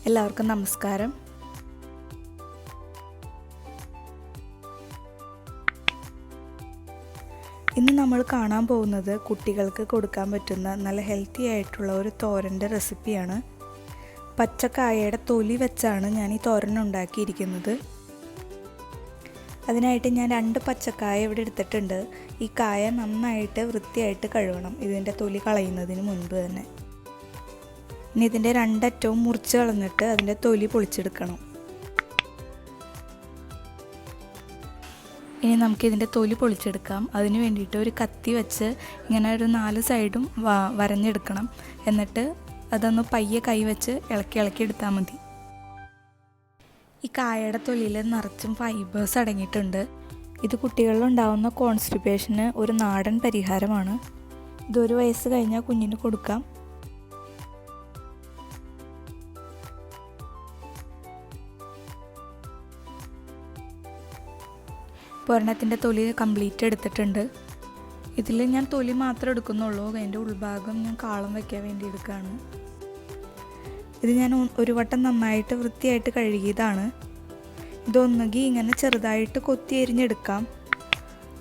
എല്ലാവർക്കും നമസ്കാരം. ഇന്ന് നമ്മൾ കാണാൻ പോകുന്നത് കുട്ടികൾക്ക് കൊടുക്കാൻ പറ്റുന്ന നല്ല ഹെൽത്തി ആയിട്ടുള്ള ഒരു തോരൻ്റെ റെസിപ്പിയാണ്. പച്ചക്കായയുടെ തൊലി വെച്ചാണ് ഞാൻ ഈ തോരൻ ഉണ്ടാക്കിയിരിക്കുന്നത്. അതിനായിട്ട് ഞാൻ 2 പച്ചക്കായ ഇവിടെ എടുത്തിട്ടുണ്ട്. ഈ കായ നന്നായിട്ട് വൃത്തിയായിട്ട് കഴുകണം, ഇതിൻ്റെ തൊലി കളയുന്നതിന് മുൻപ് തന്നെ. ഇനി ഇതിൻ്റെ 2 അറ്റവും മുറിച്ച് കളഞ്ഞിട്ട് അതിൻ്റെ തൊലി പൊളിച്ചെടുക്കണം. ഇനി നമുക്കിതിൻ്റെ തൊലി പൊളിച്ചെടുക്കാം. അതിന് വേണ്ടിയിട്ട് ഒരു കത്തി വെച്ച് ഇങ്ങനെ ഒരു 4 സൈഡും വരഞ്ഞെടുക്കണം. എന്നിട്ട് അതൊന്ന് പയ്യെ കൈ വെച്ച് ഇളക്കി എടുത്താൽ മതി. ഈ കായയുടെ തൊലിയിൽ നിറച്ചും ഫൈബേഴ്സ് അടങ്ങിയിട്ടുണ്ട്. ഇത് കുട്ടികളിലുണ്ടാകുന്ന കോൺസ്റ്റിപ്പേഷന് ഒരു നാടൻ പരിഹാരമാണ്. ഇത് 1 വയസ്സ് കഴിഞ്ഞാൽ കുഞ്ഞിന് കൊടുക്കാം. ഒരെണ്ണത്തിൻ്റെ തൊലി കംപ്ലീറ്റ് എടുത്തിട്ടുണ്ട്. ഇതിൽ ഞാൻ തൊലി മാത്രമേ എടുക്കുന്നുള്ളൂ. അതിൻ്റെ ഉൾഭാഗം ഞാൻ കാളം വയ്ക്കാൻ വേണ്ടി എടുക്കുകയാണ്. ഇത് ഞാൻ ഒരു വട്ടം നന്നായിട്ട് വൃത്തിയായിട്ട് കഴുകിയതാണ്. ഇതൊന്നുകിൽ ഇങ്ങനെ ചെറുതായിട്ട് കൊത്തി എരിഞ്ഞെടുക്കാം,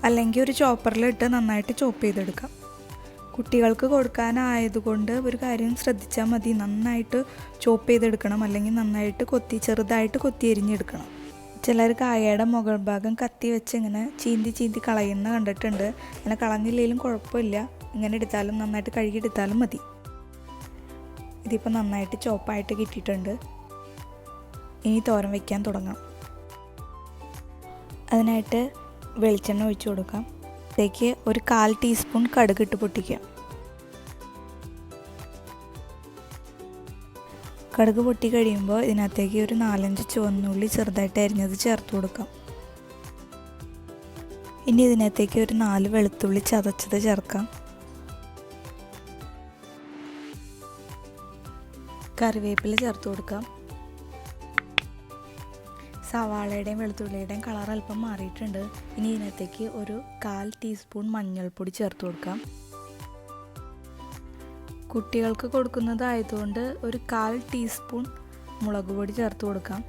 അല്ലെങ്കിൽ ഒരു ചോപ്പറിലിട്ട് നന്നായിട്ട് ചോപ്പ് ചെയ്തെടുക്കാം. കുട്ടികൾക്ക് കൊടുക്കാനായതുകൊണ്ട് ഒരു കാര്യം ശ്രദ്ധിച്ചാൽ മതി, നന്നായിട്ട് ചോപ്പ് ചെയ്തെടുക്കണം, അല്ലെങ്കിൽ നന്നായിട്ട് ചെറുതായിട്ട് കൊത്തി എരിഞ്ഞെടുക്കണം. ചിലർ കായയുടെ മുകൾ ഭാഗം കത്തി വെച്ച് ഇങ്ങനെ ചീന്തി കളയുന്ന കണ്ടിട്ടുണ്ട്. അങ്ങനെ കളഞ്ഞില്ലെങ്കിലും കുഴപ്പമില്ല, ഇങ്ങനെ എടുത്താലും നന്നായിട്ട് കഴുകിയെടുത്താലും മതി. ഇതിപ്പോൾ നന്നായിട്ട് ചോപ്പായിട്ട് കിട്ടിയിട്ടുണ്ട്. ഇനി തോരൻ വയ്ക്കാൻ തുടങ്ങാം. അതിനായിട്ട് വെളിച്ചെണ്ണ ഒഴിച്ചു കൊടുക്കാം. അതിലേക്ക് ഒരു 1/4 ടീസ്പൂൺ കടുക് ഇട്ട് പൊട്ടിക്കാം. കടുക് പൊട്ടി കഴിയുമ്പോൾ ഇതിനകത്തേക്ക് ഒരു 4-5 ചുവന്നുള്ളി ചെറുതായിട്ട് അരിഞ്ഞത് ചേർത്ത് കൊടുക്കാം. ഇനി ഇതിനകത്തേക്ക് ഒരു 4 വെളുത്തുള്ളി ചതച്ചത് ചേർക്കാം. കറിവേപ്പില ചേർത്ത് കൊടുക്കാം. സവാളയുടെയും വെളുത്തുള്ളിയുടെയും കളർ അല്പം മാറിയിട്ടുണ്ട്. ഇനി ഇതിനകത്തേക്ക് ഒരു 1/4 ടീസ്പൂൺ മഞ്ഞൾപ്പൊടി ചേർത്ത് കൊടുക്കാം. കുട്ടികൾക്ക് കൊടുക്കുന്നതായതുകൊണ്ട് ഒരു 1/4 ടീസ്പൂൺ മുളക് പൊടി ചേർത്ത് കൊടുക്കാം.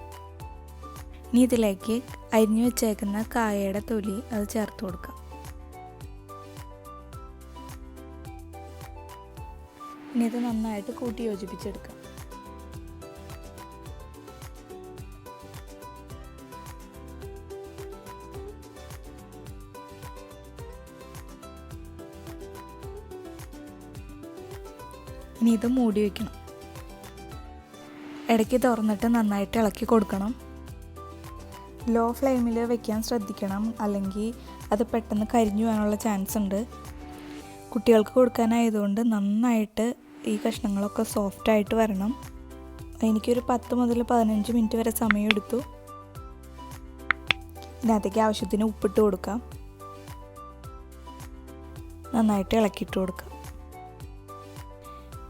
ഇനി ഇതിലേക്ക് അരിഞ്ഞു വെച്ചേക്കുന്ന കായയുടെ തൊലി അത് ചേർത്ത് കൊടുക്കാം. ഇനി ഇത് നന്നായിട്ട് കൂട്ടി യോജിപ്പിച്ചെടുക്കാം. ഇനി ഇത് മൂടി വയ്ക്കണം. ഇടയ്ക്ക് തുറന്നിട്ട് നന്നായിട്ട് ഇളക്കി കൊടുക്കണം. ലോ ഫ്ലെയിമിൽ വയ്ക്കാൻ ശ്രദ്ധിക്കണം, അല്ലെങ്കിൽ അത് പെട്ടെന്ന് കരിഞ്ഞു പോകാനുള്ള ചാൻസ് ഉണ്ട്. കുട്ടികൾക്ക് കൊടുക്കാനായതുകൊണ്ട് നന്നായിട്ട് ഈ കഷ്ണങ്ങളൊക്കെ സോഫ്റ്റായിട്ട് വരണം. എനിക്കൊരു 10 മുതൽ 15 മിനിറ്റ് വരെ സമയം എടുത്തു. ഇതിനകത്തേക്ക് ആവശ്യത്തിന് ഉപ്പിട്ട് കൊടുക്കാം. നന്നായിട്ട് ഇളക്കിയിട്ട് കൊടുക്കാം.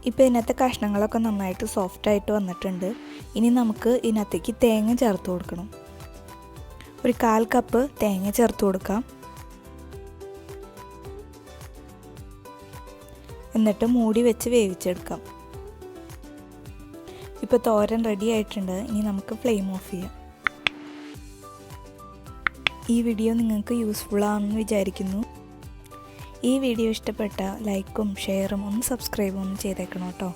ഇപ്പോൾ ഇതിനകത്തെ കഷ്ണങ്ങളൊക്കെ നന്നായിട്ട് സോഫ്റ്റായിട്ട് വന്നിട്ടുണ്ട്. ഇനി നമുക്ക് ഇതിനകത്തേക്ക് തേങ്ങ ചേർത്ത് കൊടുക്കണം. ഒരു 1/4 കപ്പ് തേങ്ങ ചേർത്ത് കൊടുക്കാം. എന്നിട്ട് മൂടി വെച്ച് വേവിച്ചെടുക്കാം. ഇപ്പോൾ തോരൻ റെഡി ആയിട്ടുണ്ട്. ഇനി നമുക്ക് ഫ്ലെയിം ഓഫ് ചെയ്യാം. ഈ വീഡിയോ നിങ്ങൾക്ക് യൂസ്ഫുൾ ആണെന്ന് വിചാരിക്കുന്നു. ഈ വീഡിയോ ഇഷ്ടപ്പെട്ട ലൈക്കും ഷെയറും ഒന്ന് സബ്സ്ക്രൈബും ഒന്ന് ചെയ്തേക്കണം കേട്ടോ.